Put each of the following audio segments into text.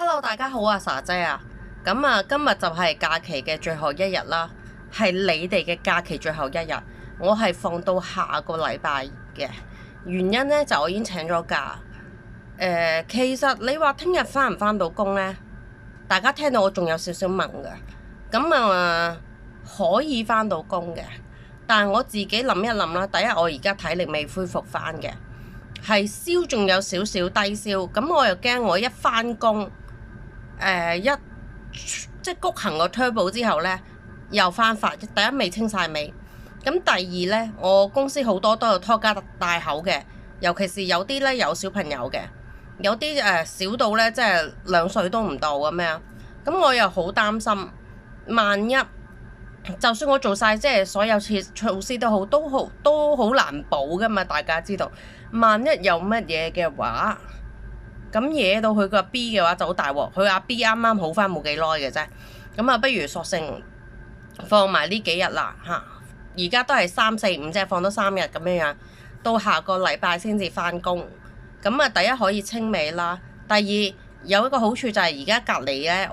Hello，大家好啊，傻姐啊，今日就係假期嘅最後一日啦，係你哋嘅假期最後一日，我係放到下個禮拜嘅。原因呢，就我已經請咗假。其實你話聽日返唔返到工呢？大家聽到我仲有少少懵嘅，可以返到工嘅，但係我自己諗一諗啦。第一，我而家體力未恢復返嘅，係燒仲有少少低燒，咁我又驚我一返工，即係谷行個 turbo 之後呢，又翻發。第一未清晒尾，咁第二呢，我公司好多都有拖家帶口嘅，尤其是有啲呢有小朋友嘅，有啲小到呢，即係2歲都唔到咁樣，咁我又好擔心，萬一就算我做晒即係所有措施都好，都好難保噶嘛。大家知道，萬一有乜嘢嘅話，咁惹到佢個 B 嘅話就好大鑊。佢阿 B 啱啱好翻冇幾耐嘅啫，咁不如索性放埋呢幾日啦嚇。而家都係3、4、5，即係放多3日咁樣，到下個禮拜先至翻工。咁第一可以清尾啦，第二有一個好處就係而家隔離呢，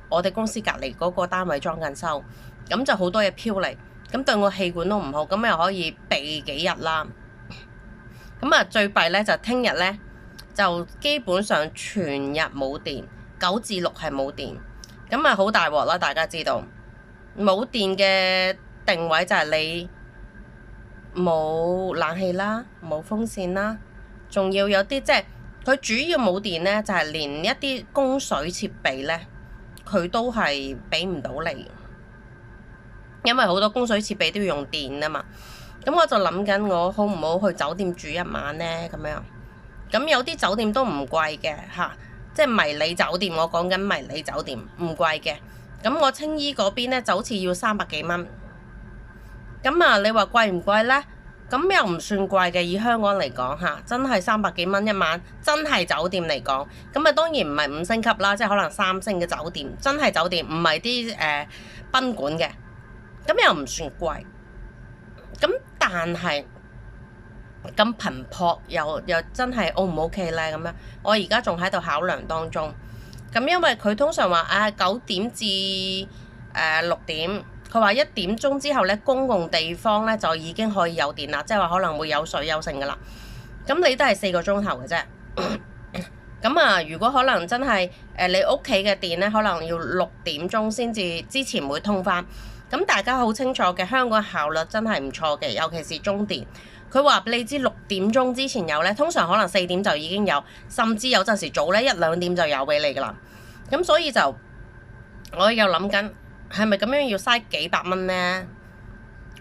我哋公司隔離嗰個單位裝緊修，咁就好多嘢飄嚟，咁對我氣管都唔好，咁又可以避幾日啦。最弊呢，就聽日呢，就基本上全日冇電，9至6係冇電，咁好大鑊啦！大家知道冇電嘅定位就係你冇冷氣啦，冇風扇啦，仲要有啲即係佢主要冇電呢，就係連一啲供水設備呢，佢都係俾唔到你，因為好多供水設備都要用電啊嘛。咁我就諗緊我好唔好去酒店住一晚呢？咁樣。咁有啲酒店都唔貴嘅嚇，即係迷你酒店。我講緊迷你酒店唔貴嘅。咁我青衣嗰邊呢，就好似要300幾蚊。咁你話貴唔貴呢？咁又唔算貴嘅，以香港嚟講嚇，真係300幾蚊一晚，真係酒店嚟講。咁當然唔係5星級啦，即係可能3星嘅酒店，真係酒店，唔係啲賓館嘅。咁又唔算貴。咁但係咁頻撲又真係 O 唔 OK 呢？咁樣我而家仲喺度考量當中。咁因為佢通常話9點至6點，佢話1點鐘之後呢，公共地方呢就已經可以有電啦，即係話可能會有水有剩噶啦。咁你都係4個鐘頭嘅啫。咁如果可能真係你屋企嘅電呢，可能要6點鐘先至之前會通返。咁大家好清楚嘅，香港效率真係唔錯嘅，尤其是中電。佢話俾你知6點鐘之前有呢，通常可能4點就已經有，甚至有陣時早呢1、2點就有俾你噶啦。咁所以就我又諗緊，係咪咁樣要嘥幾百蚊呢？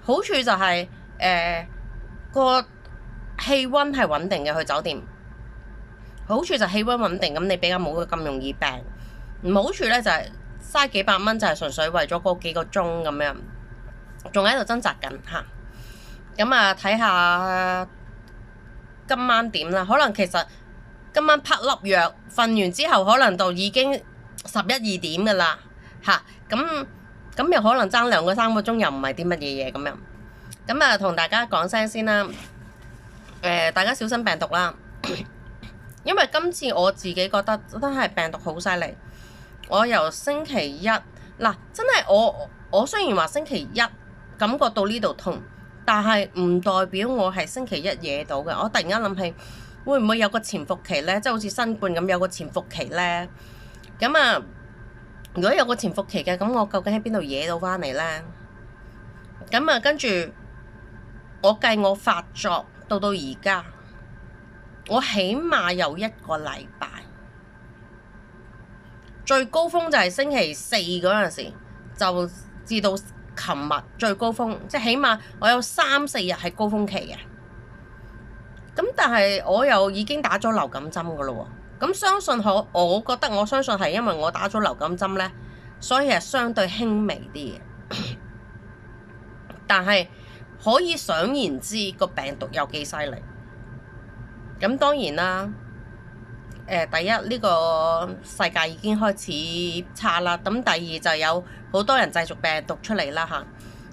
好處就係個氣温係穩定嘅，去酒店。好處就氣温穩定，咁你比較冇咁容易病。唔好處呢，就係嘥幾百蚊，就係純粹為咗嗰幾個鐘咁樣，仲喺度掙扎緊嚇。咁睇下今晚點啦。可能其實今晚拍粒藥，瞓完之後可能就已經11、2點噶啦嚇。咁又可能爭2個3個鐘，又唔係啲乜嘢嘢咁樣。咁同大家講聲先啦。大家小心病毒啦。因為今次我自己覺得真係病毒好犀利。我由星期一嗱，真係我雖然話星期一感覺到呢度痛，但係唔代表我係星期一惹到嘅。我突然間諗起，會唔會有個潛伏期呢？即係好似新冠咁有個潛伏期呢？如果有個潛伏期嘅，咁我究竟喺邊度惹到返嚟呢？跟住我計我發作到而家，我起碼有1個禮拜。最高峰就係星期4嗰陣時，就至到琴日最高峰，即係起碼我有3、4日係高峰期嘅。咁但係我又已經打咗流感針噶咯喎，咁相信我覺得我相信係因為我打咗流感針呢，所以係相對輕微啲嘅。但係可以想而知個病毒有幾犀利。咁當然啦。第一呢個世界已經開始差啦，咁第二就有好多人製造病毒出嚟啦嚇，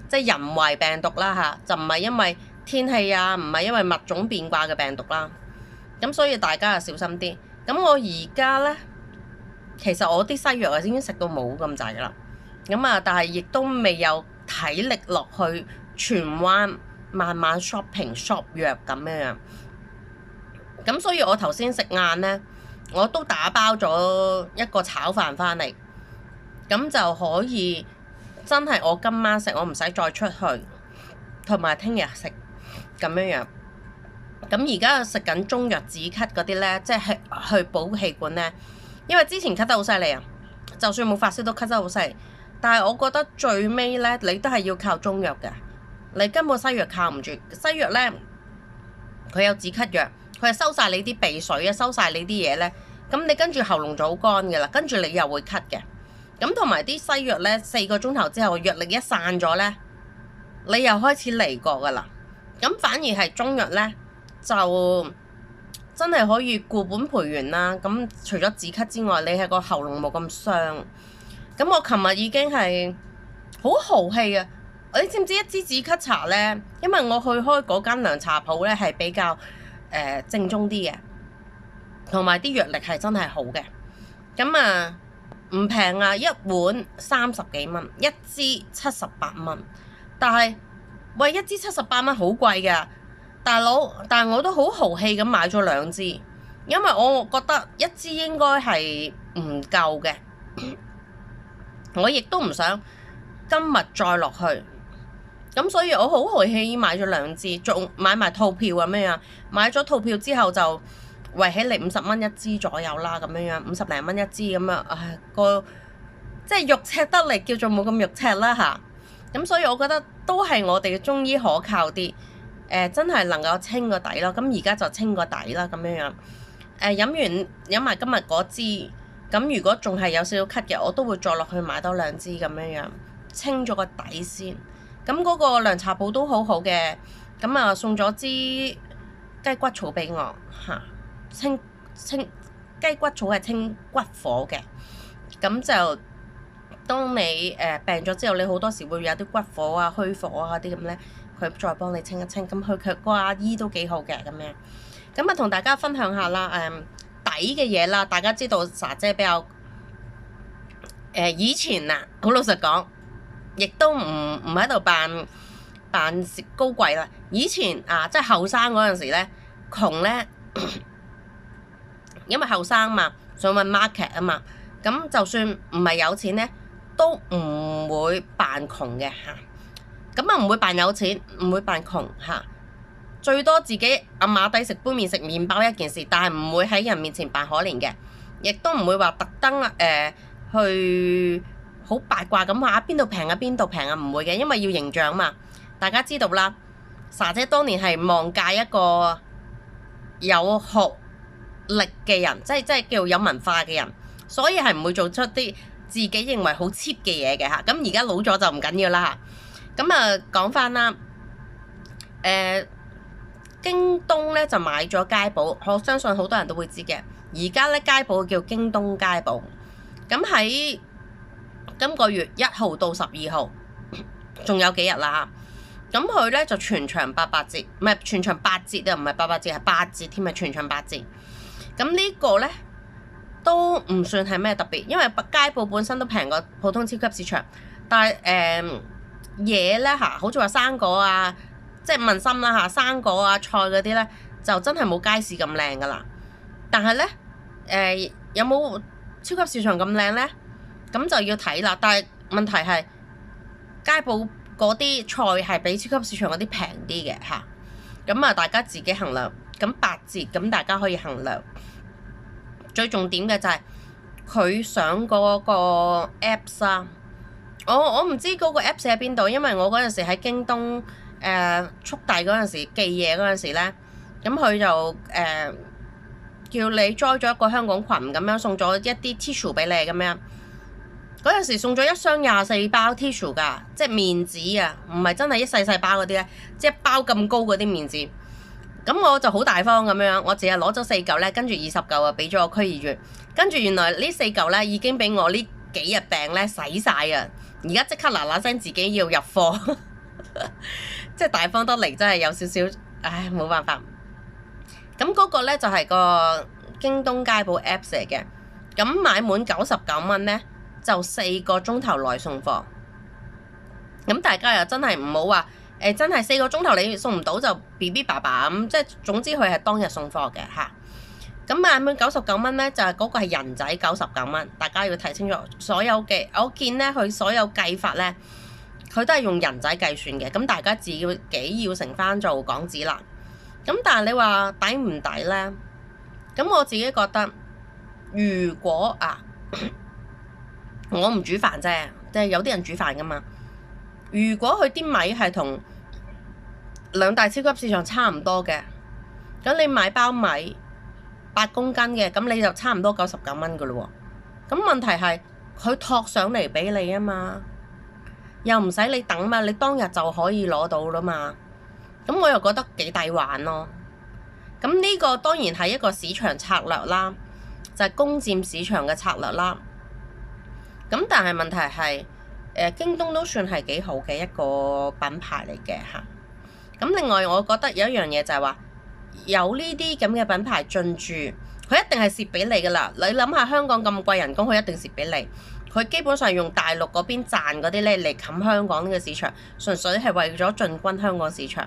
即係人為病毒啦嚇，就唔係因為天氣啊，唔係因為物種變化嘅病毒啦，咁所以大家就小心啲。咁我而家呢，其實我啲西藥啊已經食到冇咁滯啦。咁啊，但係亦都未有體力落去荃灣慢慢 shopping shop 藥咁樣。咁所以我頭先食晏呢，我都打包咗一個炒飯返嚟，咁就可以真係我今晚食，我唔使再出去，同埋聽日食咁樣。咁而家食緊中藥止咳嗰啲呢，即係去補氣管呢，因為之前咳得好犀利啊，就算冇發燒都咳得好犀利。但係我覺得最尾呢，你都係要靠中藥嘅，你根本西藥靠唔住。西藥呢，佢有止咳藥。佢係收晒你啲鼻水啊，收晒你啲嘢呢。咁你跟住喉嚨就好乾嘅啦，跟住你又會咳嘅。咁同埋啲西藥呢，4個鐘頭之後藥力一散咗呢，你又開始嚟過噶啦。咁反而係中藥呢，就真係可以固本培元啦。咁除咗止咳之外，你係個喉嚨冇咁傷。咁我琴日已經係好豪氣啊！你知唔知一支止咳茶呢？因為我去開嗰間涼茶鋪呢，係比較正宗啲嘅，同埋啲藥力係真係好嘅。咁啊唔平啊，一碗30幾蚊，一支78蚊。但係喂，一支78蚊好貴㗎，大佬。但係我都好豪氣咁買咗2支，因為我覺得一支應該係唔夠嘅。我亦都唔想今日再落去。咁所以我好豪氣買咗2支，仲買埋套票咁樣。買咗套票之後就圍起嚟50蚊一支左右啦，咁樣50零蚊一支咁啊。唉，即係肉赤得嚟，叫做冇咁肉赤啦吓。咁所以我覺得都係我哋嘅中醫可靠啲，真係能夠清個底咯。咁而家就清個底啦，咁樣。飲埋今日嗰支，咁如果仲係有少少咳嘅，我都會再落去買多2支咁樣，清咗個底先。咁嗰個涼茶鋪都好好嘅，咁啊送咗支雞骨草俾我嚇，清雞骨草係清骨火嘅。咁就當你病咗之後，你好多時會有啲骨火啊、虛火啊啲咁咧，佢再幫你清一清。咁佢個阿姨都幾好嘅咁樣。咁啊同大家分享下啦，底嘅嘢啦，大家知道莎姐比較以前啊，好老實講。亦都唔喺度扮高貴啦。以前啊，即係後生嗰陣時咧，窮咧，因為後生嘛，想搵 market 啊嘛。咁就算唔係有錢咧，都唔會扮窮嘅嚇。咁啊唔會扮有錢，唔會扮窮嚇。最多自己暗馬底食杯麵食麵包一件事，但係唔會喺人面前扮可憐嘅，亦都唔會話特登去好八卦咁話邊度平啊邊度平啊，唔會嘅，因為要形象嘛。大家知道啦，莎姐當年係望嫁一個有學歷嘅人，即係叫有文化嘅人，所以係唔會做出啲自己認為好 cheap 嘅嘢嘅嚇。咁而家老咗就唔緊要啦嚇。咁啊講翻啦，京東咧就買咗佳寶，我相信好多人都會知嘅。而家咧佳寶叫京東佳寶，咁喺今個月1號到12號，仲有幾日啦嚇。咁佢咧就全場88折，唔係全場8折啊，唔係88折係8折添啊，全場8折。咁呢個咧都唔算係咩特別，因為佳寶本身都平過普通超級市場，但係嘢咧嚇，好似話生果啊，即係問心啦嚇，生果啊菜嗰啲咧就真係冇街市咁靚噶啦。但係咧有冇超級市場咁靚咧？咁就要睇啦。但係問題係佳寶嗰啲菜係比超級市場嗰啲平啲嘅嚇。咁啊，大家自己衡量。咁8折，咁大家可以衡量。最重點嘅就係佢上嗰個 Apps 啊。我唔知嗰個 Apps 喺邊度，因為我嗰陣時喺京東速遞嗰陣時寄嘢嗰陣時咧，咁佢就叫你 join 咗一個香港群咁樣，送咗一啲 tissue 俾你咁樣。嗰陣時送咗1箱24包 tissue 㗎，即係面紙啊，唔係真係一細細包嗰啲咧，即係一包咁高嗰啲面紙。咁我就好大方咁樣，我淨係攞咗4嚿咧，跟住20嚿啊俾咗個區議員，跟住原來呢4嚿咧已經俾我呢幾日病咧洗晒啊！而家即刻嗱嗱聲自己要入貨，即係大方得嚟，真係有少少，唉冇辦法。咁嗰個咧就係個京東佳寶 Apps 嚟嘅，咁買滿99蚊呢，就4個鐘頭內送貨。咁大家又真係唔好話真係4個鐘頭你送唔到就 BB 爸爸咁，即係總之佢係當日送貨嘅嚇。咁買滿99蚊呢，就係嗰個係人仔99蚊，大家要睇清楚所有嘅。我見呢，佢所有計法呢，佢都係用人仔計算嘅，咁大家自己要乘翻做港紙啦。咁但係你話抵唔抵呢？咁我自己覺得，如果我唔煮飯啫，即係有啲人煮飯噶嘛。如果佢啲米係同兩大超級市場差唔多嘅，咁你買包米8公斤嘅，咁你就差唔多99蚊噶咯喎。咁問題係佢托上嚟俾你啊嘛，又唔使你等嘛，你當日就可以攞到啦嘛。咁我又覺得幾抵玩咯。咁呢個當然係一個市場策略啦，就係攻佔市場嘅策略啦。咁但係問題係，京東都算係幾好嘅一個品牌嚟嘅嚇。咁另外我覺得有一樣嘢就係話，有呢啲咁嘅品牌進駐，佢一定係蝕俾你噶啦。你諗下香港咁貴人工，佢一定蝕俾你。佢基本上用大陸嗰邊賺嗰啲咧嚟冚香港呢個市場，純粹係為咗進軍香港市場。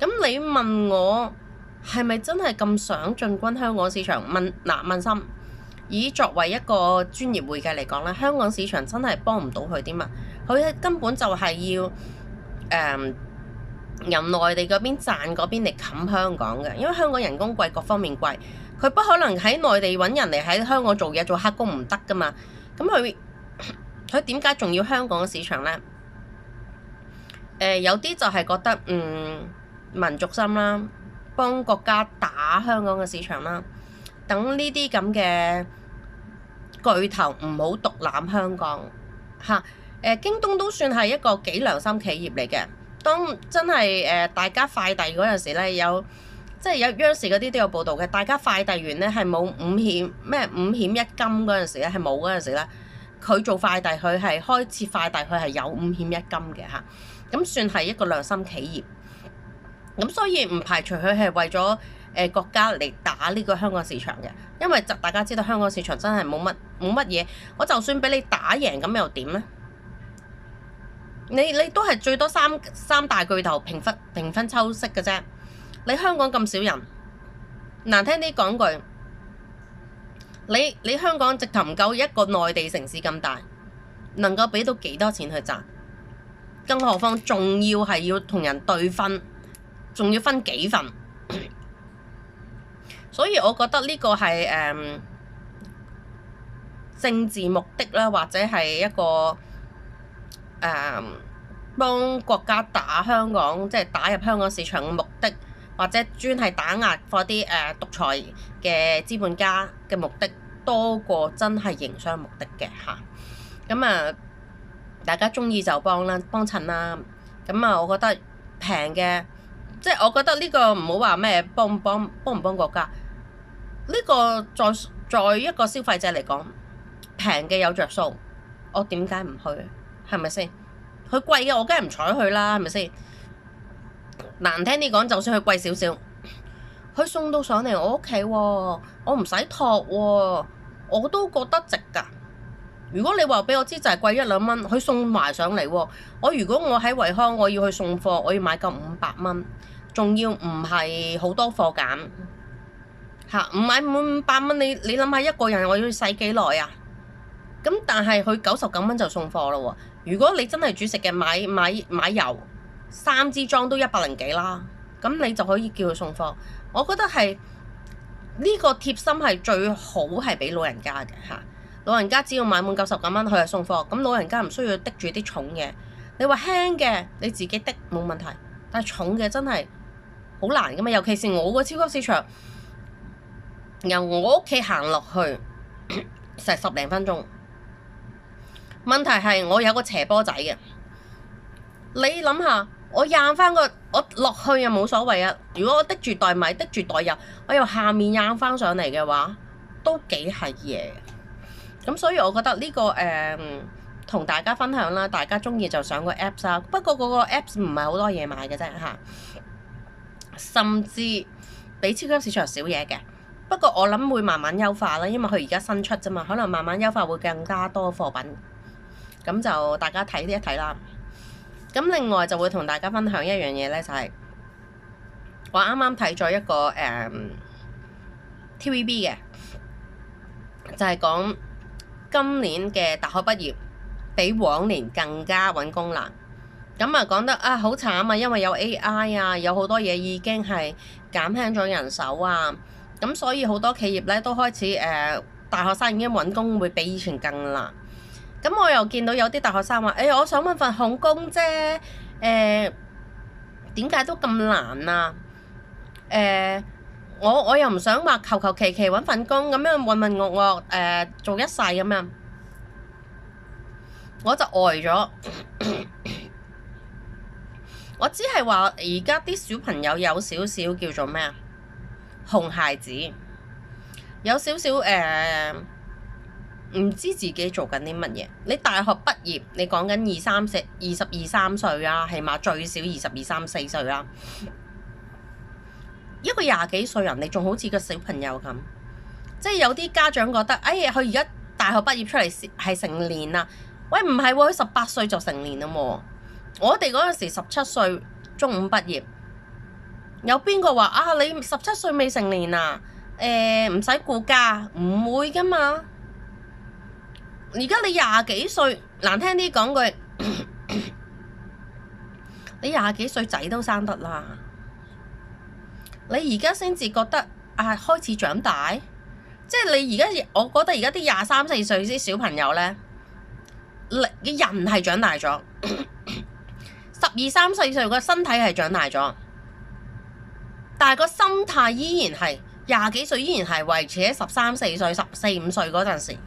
咁你問我係咪真係咁想進軍香港市場？問心，以作為一個專業會計嚟講咧，香港市場真係幫唔到佢啲乜，佢根本就係要由內地嗰邊賺嗰邊嚟冚香港嘅，因為香港人工貴，各方面貴，佢不可能喺內地揾人嚟喺香港做嘢做黑工唔得噶嘛。咁佢點解仲要香港嘅市場呢？有啲就係覺得民族心啦，幫國家打香港嘅市場啦，等呢啲咁嘅巨頭唔好獨攬香港嚇。京東都算係一個幾良心企業嚟嘅。當真係大家快遞嗰陣時咧，即係有央視嗰啲都有報導嘅，大家快遞員咧係冇五險一金嗰陣時咧，係冇嗰陣時咧，佢做快遞佢係開設快遞，佢係有五險一金嘅嚇。咁算係一個良心企業。咁所以唔排除佢係為咗國家嚟打呢個香港市場嘅，因為大家知道香港市場真係冇乜嘢，我就算俾你打贏咁又點呢？你都係最多三大巨頭平分秋色嘅啫。你香港咁少人，難聽啲講句，你香港直頭唔夠一個內地城市咁大，能夠俾到幾多錢去賺？更何況仲要係要同人對分，仲要分幾份。所以我覺得呢個係政治目的啦，或者係一個幫國家打香港，即係打入香港市場嘅目的，或者專係打壓嗰啲獨裁嘅資本家嘅目的，多過真係營商目的嘅嚇。咁大家鍾意就幫襯啦。咁我覺得平嘅，即係我覺得呢個唔好話咩幫唔幫國家，呢個在一個消費者嚟講，平嘅有着數，我點解唔去？係咪先？佢貴嘅我梗係唔睬佢啦，係咪先？難聽啲講，就算佢貴少少，佢送到上嚟我屋企喎，我唔使托喎，我都覺得值㗎。如果你話俾我知就係貴1-2蚊，佢送埋上嚟喎，如果我喺惠康我要去送貨，我要買夠500蚊，仲要唔係好多貨揀嚇，唔買500蚊，你諗下一個人我要使幾耐啊？咁但係佢99蚊就送貨啦喎。如果你真係煮食嘅，買油3支裝都100零幾啦，咁你就可以叫佢送貨。我覺得係呢個貼心係最好係俾老人家嘅嚇。老人家只要買滿99蚊，佢係送貨，咁老人家唔需要滴住啲重嘅。你話輕嘅你自己滴冇問題，但係重嘅真係好難噶嘛。尤其是我個超級市場，由我屋企行落去成10零分鐘。問題係我有個斜坡仔嘅，你諗下，我掗翻我落去又冇所謂啊。如果我滴住袋米，滴住袋油，我由下面掗翻上嚟嘅話，都幾係嘢。咁所以我覺得呢個同大家分享啦，大家中意就上個 Apps 啦。不過嗰個 Apps 唔係好多嘢買嘅啫嚇，甚至比超級市場少嘢嘅。不過我諗會慢慢優化啦，因為佢而家新出啫嘛，可能慢慢優化會更加多貨品。咁就大家睇一睇啦。咁另外就會同大家分享一樣嘢咧，就係我啱啱睇咗一個TVB 嘅，就係講今年嘅大學畢業比往年更加揾工難。咁啊講得啊好慘啊，因為有 AI 啊，有好多嘢已經係減輕咗人手啊。咁所以好多企業咧都開始大學生已經揾工會比以前更難。咁我又見到有啲大學生話：我想揾份好工啫，點解都咁難啊？我又唔想話求求其其揾份工咁樣渾渾噩噩做一世咁樣，我就呆咗。我只係話而家啲小朋友有少少叫做咩啊？熊孩子，有少少唔知自己做緊啲乜嘢。你大學畢業，你講緊22、23歲啊，起碼最少22、24歲啦。一個20幾歲人，你仲好似個小朋友咁。即係有啲家長覺得，佢而家大學畢業出嚟係成年啦。喂，唔係喎，佢18歲就成年啦喎。我哋嗰陣時17歲中五畢業，有邊個話啊？你17歲未成年啊？唔使顧家，唔會噶嘛。而家你20幾歲，難聽啲講句，你20幾歲仔都生得啦。你而家先至覺得開始長大，即係你而家，我覺得而家啲23、24歲啲小朋友呢，嘅人係長大咗，12、13歲個身體係長大咗，但係個心態依然係20幾歲，依然係維持喺13、14歲、14、15歲嗰陣時。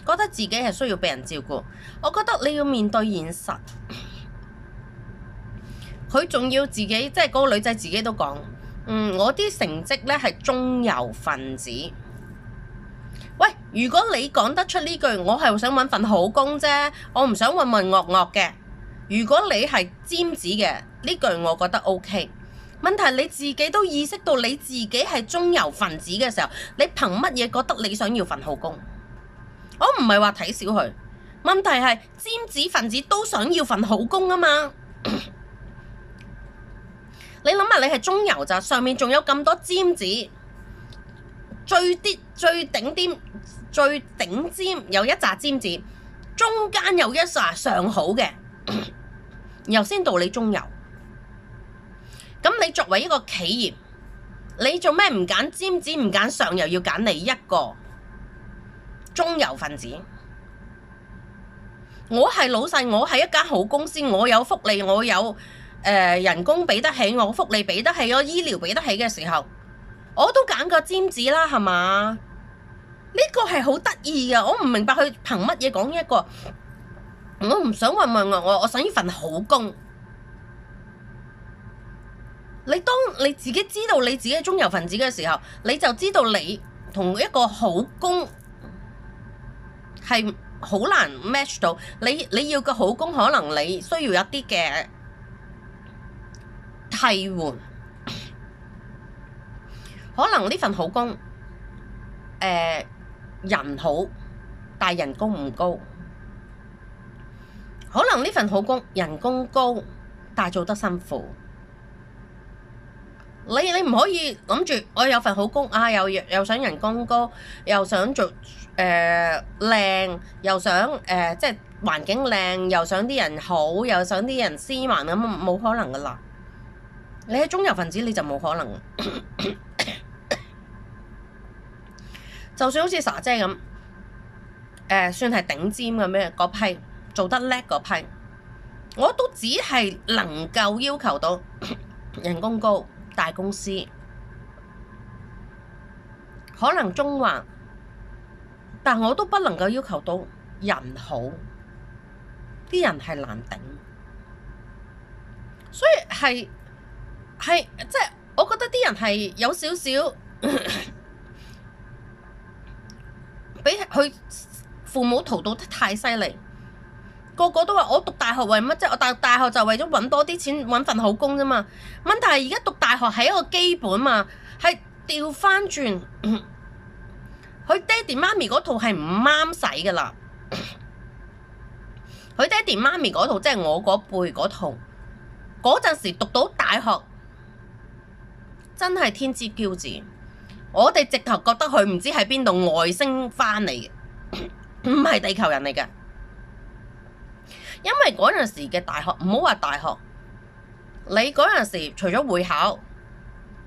覺得自己係需要被人照顧，我覺得你要面對現實。佢仲要自己，即係嗰個女仔自己都講，我啲成績呢係中游分子。喂，如果你講得出呢句，我係想揾份好工啫，我唔想渾渾噩噩嘅。如果你係尖子嘅，呢句我覺得 OK。問題你自己都意識到你自己係中游分子嘅時候，你憑乜嘢覺得你想要份好工？我唔係話睇小佢，問題係尖子分子都想要份好工啊嘛。你諗下，你係中游咋，上面仲有咁多尖子，最頂尖有一紮尖子，中間有一紮上好嘅，然後先到你中游。咁你作為一個企業，你做咩唔揀尖子，唔揀上游，要揀你一個中游分子？我係老細，我係一間好公司，我有福利，我有人工俾得起，我福利俾得起，我醫療俾得起嘅時候，我都揀個尖子啦，係嘛？呢個係好得意嘅，我唔明白佢憑乜嘢講一個，我唔想混混我想呢份好工。你當你自己知道你自己係中游分子嘅時候，你就知道你同一個好工係好難 match 到。你要個好工，可能你需要一啲嘅替換，可能呢份好工人好，但係人工唔高；可能呢份好工人工高，但係做得辛苦。你唔可以諗住我有份好工啊，又想人工高，又想做靚，又想即係環境靚，又想啲人好，又想啲人斯文咁，冇可能噶啦。你係中游分子你就冇可能。就算好似莎姐咁，算係頂尖嘅咩嗰批，做得叻嗰批，我都只係能夠要求到人工高。大公司可能中環，但我都不能夠要求到人好，啲人係難頂，所以係即係我覺得啲人係有少少俾佢父母荼毒得太犀利。個個都話我讀大學為乜啫？我大學就為咗揾多啲錢，揾份好工啫嘛。問題係而家讀大學係一個基本嘛，係調翻轉，佢爹哋媽咪嗰套係唔啱使噶啦。佢爹哋媽咪嗰套，即係我嗰輩嗰套，嗰陣時讀到大學真係天之驕子。我哋直頭覺得佢唔知喺邊度外星翻嚟嘅，唔係地球人嚟嘅。因為嗰陣時嘅大學，唔好話大學，你嗰陣時除咗會考，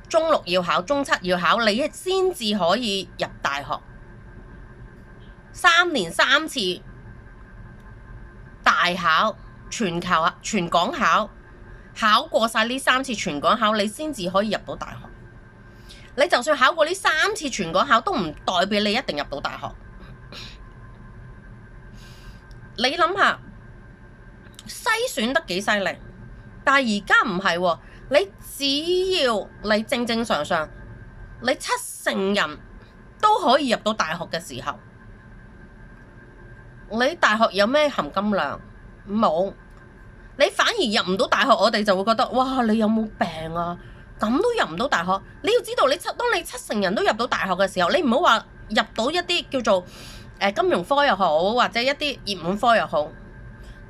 中六要考，中七要考，你先至可以入大學。3年3次大考，全港考，考過晒呢3次全港考，你先至可以入到大學。你就算考過呢3次全港考，都唔代表你一定入到大學。你諗下，篩選得幾犀利，但係而家唔係喎。你只要你正正常常，你70%人都可以入到大學嘅時候，你大學有咩含金量？冇，你反而入唔到大學，我哋就會覺得哇，你有冇病啊？咁都入唔到大學？你要知道，當你70%人都入到大學嘅時候，你唔好話入到一啲叫做金融科又好，或者一啲熱門科又好，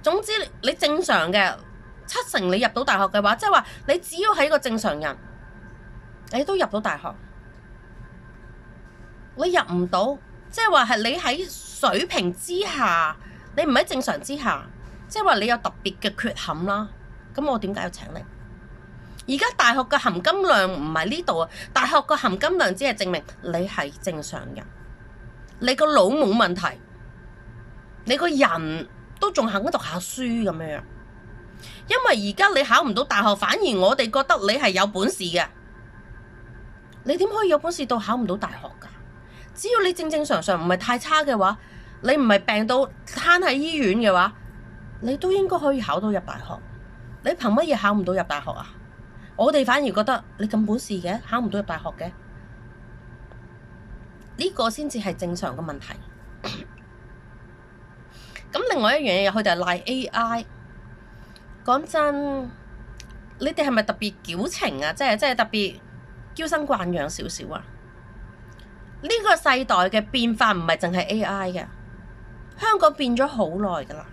總之你正常嘅70%你入到大學嘅話，即係話你只要係一個正常人，你都入到大學。你入唔到，即係話係你喺水平之下，你唔喺正常之下，即係話你有特別嘅缺陷啦。咁我點解要請你？而家大學嘅含金量唔係呢度啊，大學嘅含金量只係證明你係正常人，你個腦冇問題，你個人都仲肯讀下書咁樣。因為而家你考唔到大學，反而我哋覺得你係有本事嘅。你點可以有本事到考唔到大學㗎？只要你正正常常唔係太差嘅話，你唔係病到攤喺醫院嘅話，你都應該可以考到入大學。你憑乜嘢考唔到入大學啊？我哋反而覺得你咁本事嘅，考唔到入大學嘅，呢個先至係正常嘅問題。咁另外一樣嘢，佢哋係賴 AI。講真，你哋係咪特別矯情啊？即係特別嬌生慣養少少啊？呢個世代嘅變化唔係淨係 AI 嘅，香港變咗好耐㗎啦。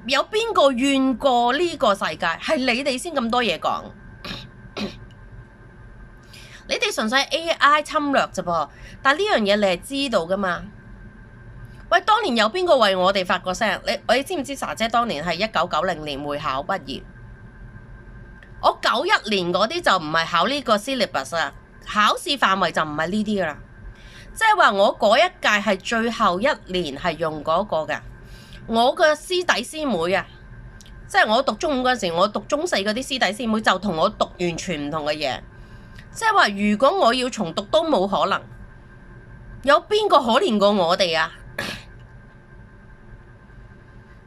有邊個怨過呢個世界？係你哋先咁多嘢講，你哋純粹係 AI 侵略啫噃。但係呢樣嘢你係知道㗎嘛？喂，當年有邊個為我哋發過聲？你知唔知莎姐當年係1990年會考畢業？我91年嗰啲就唔係考呢個 syllabus 啊，考試範圍就唔係呢啲㗎啦。即係話我嗰一屆係最後一年係用嗰個嘅。我嘅師弟師妹啊，即係我讀中五嗰陣時，我讀中四嗰啲師弟師妹就同我讀完全唔同嘅嘢。即係話如果我要重讀都冇可能，有邊個可憐過我哋啊？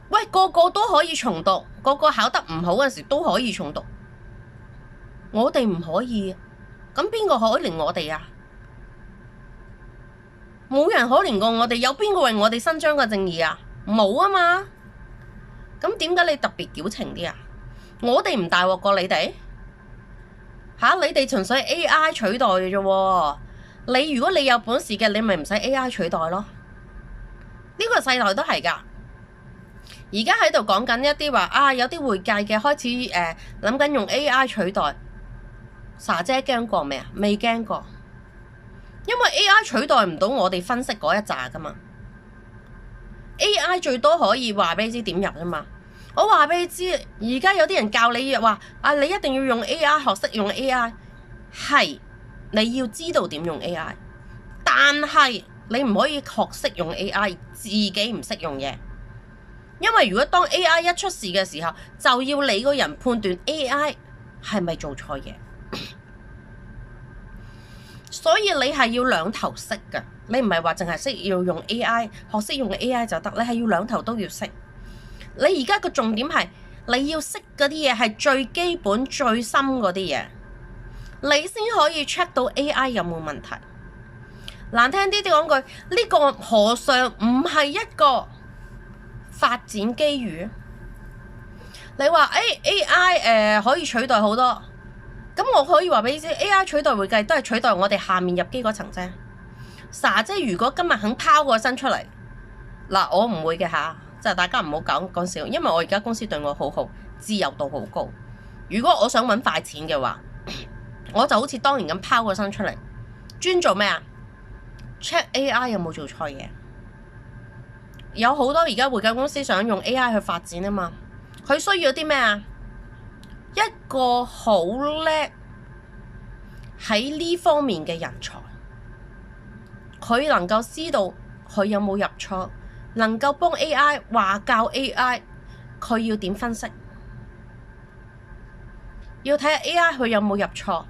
喂，個個都可以重讀，個個考得唔好嗰陣時都可以重讀，我哋唔可以，咁邊個可憐我哋啊？冇人可憐過我哋，有邊個為我哋伸張個正義啊？冇啊嘛，咁點解你特別矯情啲啊？我哋唔大鑊過你哋吓，你哋純粹 AI 取代嘅啫。你如果你有本事嘅，你咪唔使 AI 取代咯。呢個世代都係噶。而家喺度講緊一啲話啊，有啲會計嘅開始諗緊用 AI 取代。莎姐驚過未啊？未驚過，因為 AI 取代唔到我哋分析嗰一紮噶嘛。AI 最多可以話俾你知點入啫嘛。我話俾你知，而家有啲人教你話啊，你一定要用 AI， 學識用 AI， 係你要知道點用 AI， 但係你唔可以學識用 AI， 自己唔識用嘢。因為如果當 AI 一出事嘅時候，就要你個人判斷 AI 係咪做錯嘢。所以你係要兩頭識㗎，你唔係話淨係識要用 AI， 學識用 AI 就得，你係要兩頭都要識。你而家個重點係你要識嗰啲嘢係最基本最深嗰啲嘢，你先可以 check 到 AI 有冇問題。難聽啲講句，呢個何嘗唔係一個發展機遇？你話AI 可以取代好多，咁我可以話俾你知 ，AI 取代會計都係取代我哋下面入機嗰層啫。莎姐如果今日肯拋個身出嚟，嗱我唔會嘅吓，就大家唔好講笑，因為我而家公司對我好好，自由度好高。如果我想揾快錢嘅話，我就好似當年咁拋個身出嚟，專做咩啊 ？check AI 有冇做錯嘢？有好多而家會計公司想用 AI 去發展啊嘛，佢需要啲咩啊？一個好叻喺呢方面嘅人才，佢能夠知道佢有冇入錯，能夠幫 AI 話教 AI， 佢要點分析，要睇下 AI 佢有冇入錯，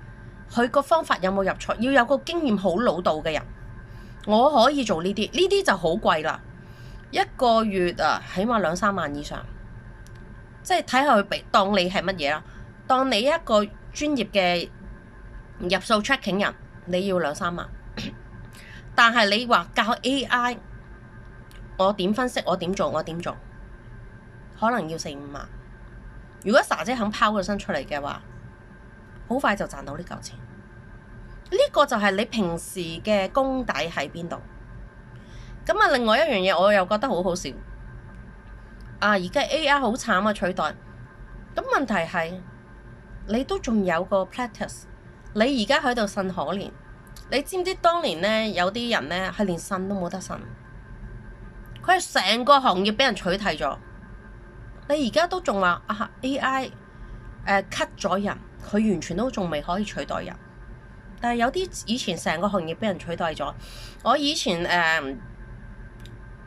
佢個方法有冇入錯，要有個經驗好老道嘅人。我可以做呢啲就好貴啦，一個月啊起碼2-3萬以上，即係睇下佢當你係乜嘢啦。當你一個專業嘅入數 checking 人，你要2-3萬，但係你話教 AI， 我點分析，我點做，可能要4-5萬。如果莎姐肯拋個身出嚟嘅話，好快就賺到呢嚿錢。呢個就係你平時嘅功底喺邊度。咁啊，另外一樣嘢我又覺得好好笑。而家 AI 好慘啊，取代。咁問題係，你都仲有個 practice， 你而家喺度呻可憐。你知唔知當年呢，有啲人呢係連呻都冇得呻，佢係成個行業俾人取締咗。你而家都仲話AI cut 咗人，佢完全都仲未可以取代人。但係有啲以前成個行業俾人取代咗。我以前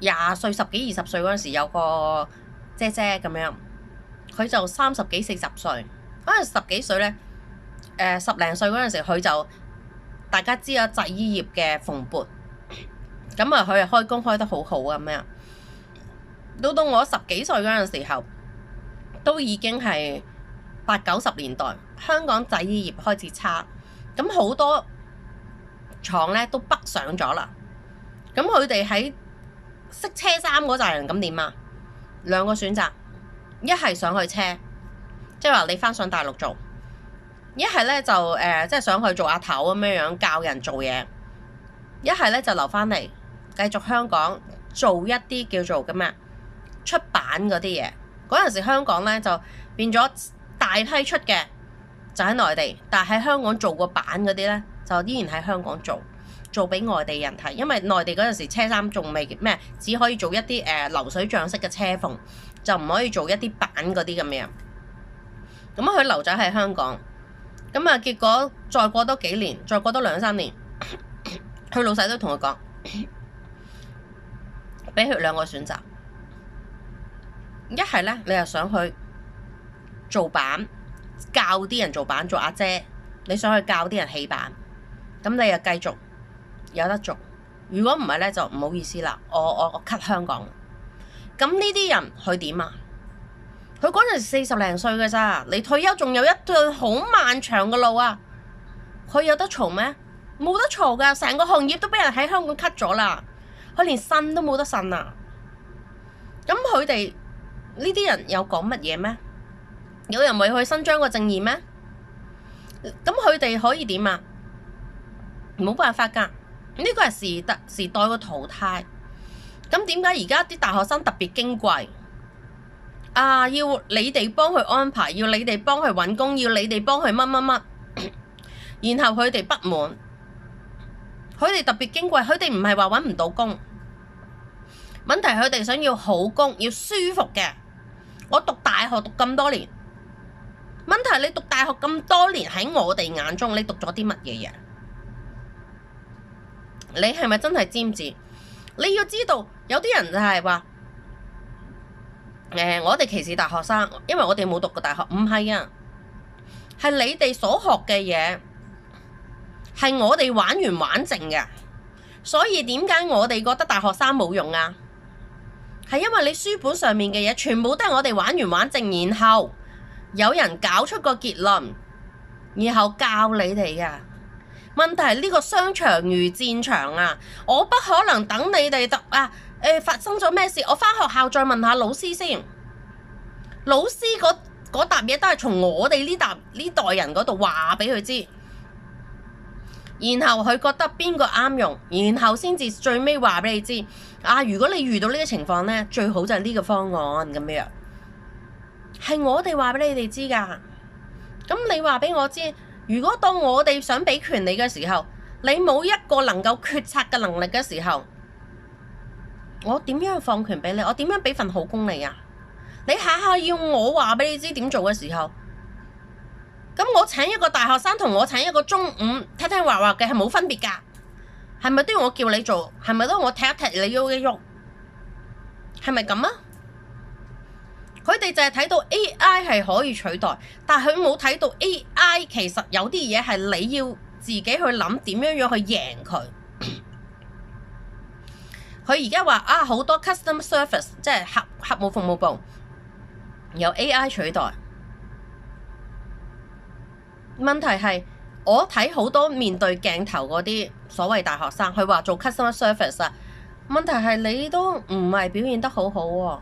20歲10幾20歲嗰陣時，有個姐姐咁樣，佢就30幾40歲，可能10幾歲呢，10零歲嗰陣時，佢就大家知啊，製衣業嘅蓬勃，咁啊佢係開工開得好好咁樣。到我10幾歲嗰陣時候，都已經係80、90年代，香港製衣業開始差。咁好多廠咧都北上咗啦，咁佢哋喺識車衫嗰扎人咁點啊？兩個選擇，一係上去車，即係話你返上大陸做；一係咧就即係上去做阿頭咁樣教人做嘢；一係咧就留返嚟繼續香港做一啲叫做咁啊出版嗰啲嘢。嗰陣時香港咧就變咗大批出嘅。就喺內地，但係喺香港做過版嗰啲呢，就依然喺香港做俾外地人睇，因為內地嗰陣時車衫仲未咩，只可以做一啲流水帳式嘅車縫，就唔可以做一啲版嗰啲咁樣。咁佢留咗喺香港，咁啊結果再過多幾年，再過多2-3年，佢老細都同佢講，俾佢兩個選擇，一係呢，你又想去做版。教啲人做版，做阿姐，你想去教啲人起版，咁你又繼續有得做。如果唔係呢，就唔好意思啦，我 cut 香港。咁呢啲人佢點啊？佢嗰陣40零歲嘅咋，離退休仲有一段好漫長嘅路啊！佢有得嘈咩？冇得嘈噶，成個行業都俾人喺香港 cut 咗啦，佢連呻都冇得呻啊！咁佢哋呢啲人有講乜嘢咩？有人為佢伸張個正義咩？咁佢哋可以點啊？冇辦法㗎，呢個係時代個淘汰。咁點解而家啲大學生特別矜貴？要你哋幫佢安排，要你哋幫佢揾工，要你哋幫佢乜乜乜，然後佢哋不滿，佢哋特別矜貴。佢哋唔係話揾唔到工，問題佢哋想要好工，要舒服嘅。我讀大學讀咁多年。問題你讀大學咁多年，喺我哋眼中你讀咗啲乜嘢嘢？你係咪真係尖子？你要知道有啲人就係話我哋歧視大學生，因為我哋冇讀過大學。唔係啊，係你哋所學嘅嘢係我哋玩完玩剩嘅，所以點解我哋覺得大學生冇用啊？係因為你書本上面嘅嘢全部都係我哋玩完玩剩，然後有人搞出個結論，然後教你哋嘅。問題係呢個商場如戰場啊！我不可能等你哋發生咗咩事，我返學校再問下老師先。老師嗰沓嘢都係從我哋呢代人嗰度話俾佢知，然後佢覺得邊個啱用，然後先至最尾話俾你知。如果你遇到呢啲情況呢，最好就係呢個方案咁樣。係我哋話俾你哋知㗎。咁你話俾我知，如果當我哋想俾權利嘅時候，你冇一個能夠決策嘅能力嘅時候，我點樣放權俾你？我點樣俾份好工你啊？你下下要我話俾你知點做嘅時候，咁我請一個大學生同我請一個中五聽聽話話嘅係冇分別㗎。係咪都要我叫你做？係咪都要我踢一踢你喐一喐？係咪咁啊？佢哋就係睇到 AI 係可以取代，但係佢冇睇到 AI 其實有啲嘢係你要自己去諗點樣去贏佢。佢而家話好多 customer service 即係客務服務部由 AI 取代。問題係我睇好多面對鏡頭嗰啲所謂大學生，佢話做 customer service 啊。問題係你都唔係表現得好好喎，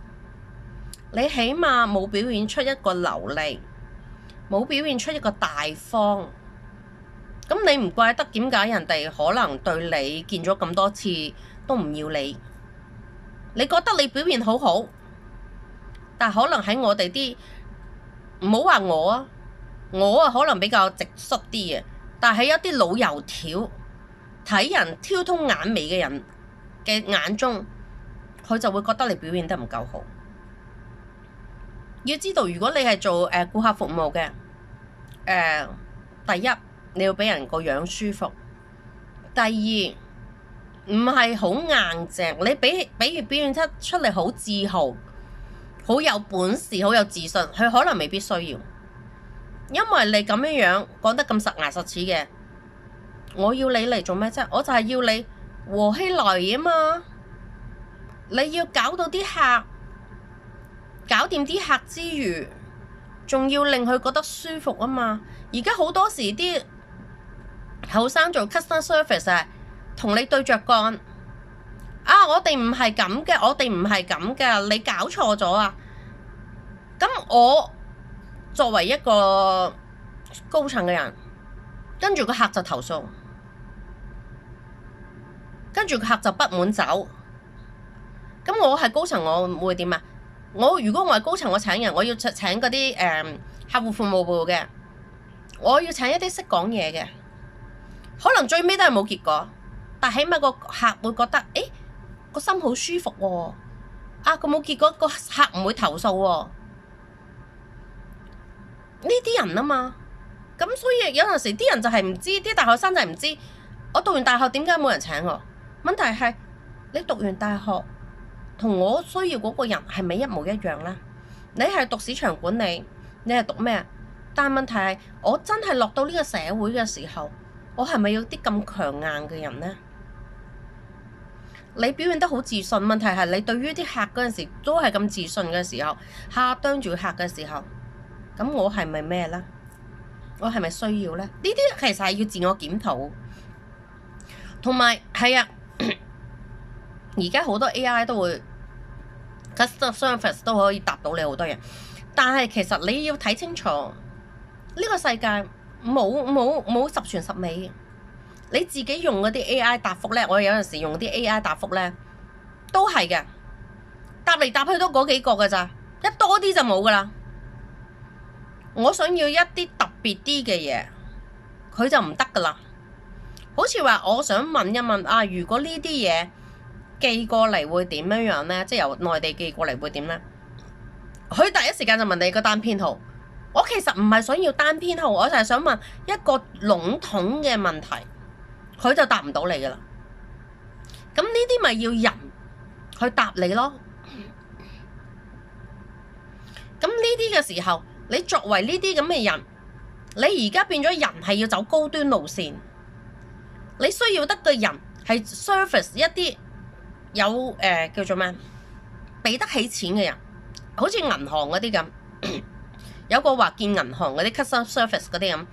你起碼冇表現出一個流利，冇表現出一個大方。咁你唔怪得點解人哋可能對你見咗咁多次都唔要你。你覺得你表現好好，但可能喺我哋啲，唔好話我可能比較直率啲嘅，但係一啲老油條睇人挑通眼眉嘅人嘅眼中，佢就會覺得你表現得唔夠好。要知道，如果你係做顧客服務嘅，第一你要俾人個樣舒服，第二唔係好硬淨，你比如表現出嚟好自豪，好有本事，好有自信，佢可能未必需要，因為你咁樣講得咁實牙實齒嘅，我要你嚟做咩啫？我就係要你和氣來啊嘛！你要搞到啲客，搞掂啲客之餘，仲要令佢覺得舒服啊嘛！而家好多時啲後生做 customer service 啊，同你對着幹我哋唔係咁嘅，我哋唔係咁嘅，你搞錯咗啊！咁我作為一個高層嘅人，跟住個客就投訴，跟住個客就不滿走。咁我係高層，我會點啊？如果我係高層，我請人，我要請嗰啲客戶服務部嘅，我要請一啲識講嘢嘅，可能最尾都係冇結果，但起碼個客會覺得個心好舒服喎，佢冇結果，個客唔會投訴喎。呢啲人啊嘛，咁所以有陣時啲人就係唔知，啲大學生就係唔知，我讀完大學點解冇人請我？問題係你讀完大學同我需要嗰個人係咪一模一樣呢？你係讀市場管理，你係讀咩？但係問題係我真係落到呢個社會嘅時候，我係咪要啲咁強硬嘅人呢？你表現得好自信，問題係你對於啲客嗰陣時都係咁自信嘅時候，下當住客嘅時候，咁我係咪咩呢？我係咪需要呢？呢啲其實係要自我檢討，同埋係啊，而家好多 AI 都會 customer service 都可以答到你好多嘢，但係其實你要睇清楚，呢個世界冇十全十美。你自己用嗰啲 AI 答覆呢，我有陣時用啲 AI 答覆呢，都係嘅，答嚟答去都嗰幾個㗎咋，一多啲就冇㗎喇。我想要一啲特別啲嘅嘢，佢就唔得㗎喇。好似話我想問一問如果呢啲嘢寄過嚟會點樣呢？即係由內地寄過嚟會點呢？佢第一時間就問你個單編號。我其實唔係想要單編號，我就係想問一個籠統嘅問題。佢就答唔到你噶啦，咁呢啲咪要人去答你咯。咁呢啲嘅時候，你作為呢啲咁嘅人，你而家變咗人係要走高端路線，你需要得個人係 service 一啲有叫做咩，俾得起錢嘅人，好似銀行嗰啲咁，有個話見銀行嗰啲 customer service 嗰啲咁。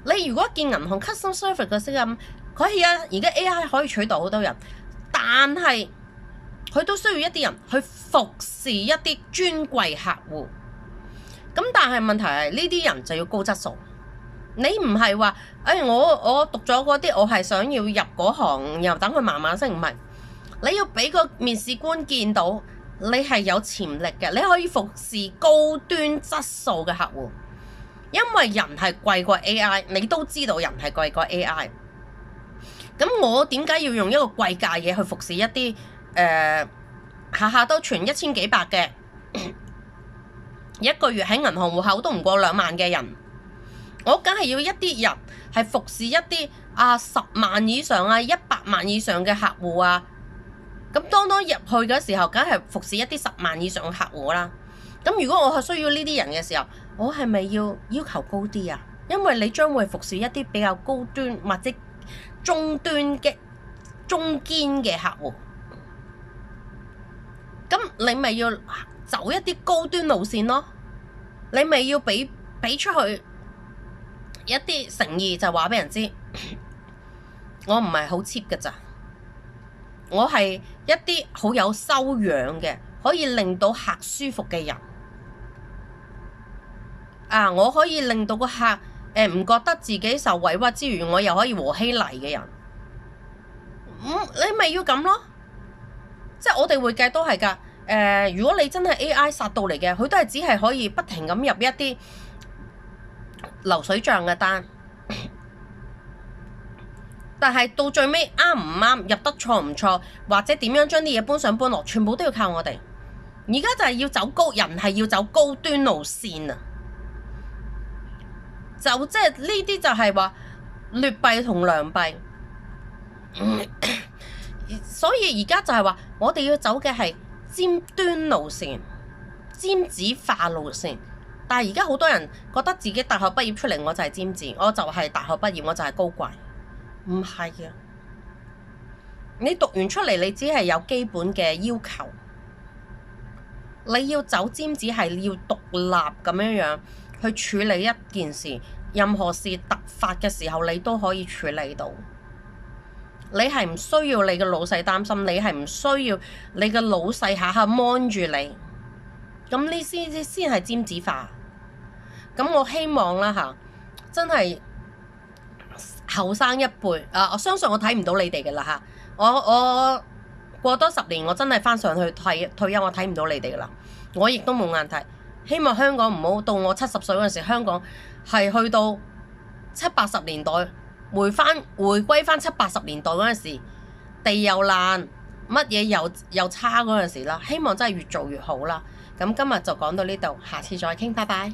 你如果見銀行 customer service 嗰啲咁，可以啊，而家 AI 可以取代好多人，但係佢都需要一啲人去服侍一啲尊貴客戶。咁但係問題係呢啲人就要高質素。你唔係話我讀咗嗰啲，我係想要入嗰行，然後等佢慢慢升，唔係。你要俾個面試官見到你係有潛力嘅，你可以服侍高端質素嘅客戶。因為人係貴過 AI， 你都知道人係貴過 AI。咁我點解要用一個貴價嘢去服侍一啲下下都存1000幾百嘅，一個月喺銀行戶口都唔過2萬嘅人？我梗係要一啲人係服侍一啲10萬以上100萬以上嘅客戶啊！咁當入去嘅時候，梗係服侍一啲10萬以上嘅客戶啦。咁如果我係需要呢啲人嘅時候，我係咪要求高啲啊？因為你將會服侍一啲比較高端或者中端嘅中堅嘅客戶，咁你咪要走一啲高端路線咯。你咪要俾出去一啲誠意，就話俾人知，我唔係好 cheap 㗎咋，我係一啲好有修養嘅，可以令到客舒服嘅人。我可以令到個客唔覺得自己受委屈之餘，我又可以和稀泥嘅人。你咪要咁咯，即係我哋會計都係㗎。如果你真係 AI 殺到嚟嘅，佢都係只係可以不停咁入一啲流水賬嘅單，但係到最尾啱唔啱，入得錯唔錯，或者點樣將啲嘢搬上搬落，全部都要靠我哋。而家就係要走高，人係要走高端路線啊！就即係呢啲就係話劣幣同良幣，所以而家就係話我哋要走嘅係尖端路線、尖子化路線。但係而家好多人覺得自己大學畢業出嚟，我就係尖子，我就係大學畢業，我就係高貴。唔係啊！你讀完出嚟，你只係有基本嘅要求。你要走尖子係要獨立咁樣樣去處理一件事，任何事突發嘅時候，你都可以處理到。你係唔需要你嘅老細擔心，你係唔需要你嘅老細下下 mon 住你。咁呢先係尖子化。咁我希望啦嚇，真係後生一輩我相信我睇唔到你哋嘅啦嚇。我過多10年，我真係翻上去退休，我睇唔到你哋嘅啦。我亦都冇眼睇。希望香港唔好到我70歲嗰陣時，香港係去到70、80年代，回歸翻70、80年代嗰陣時，地又爛，乜嘢又差嗰陣時啦。希望真係越做越好啦。咁今日就講到呢度，下次再傾，拜拜。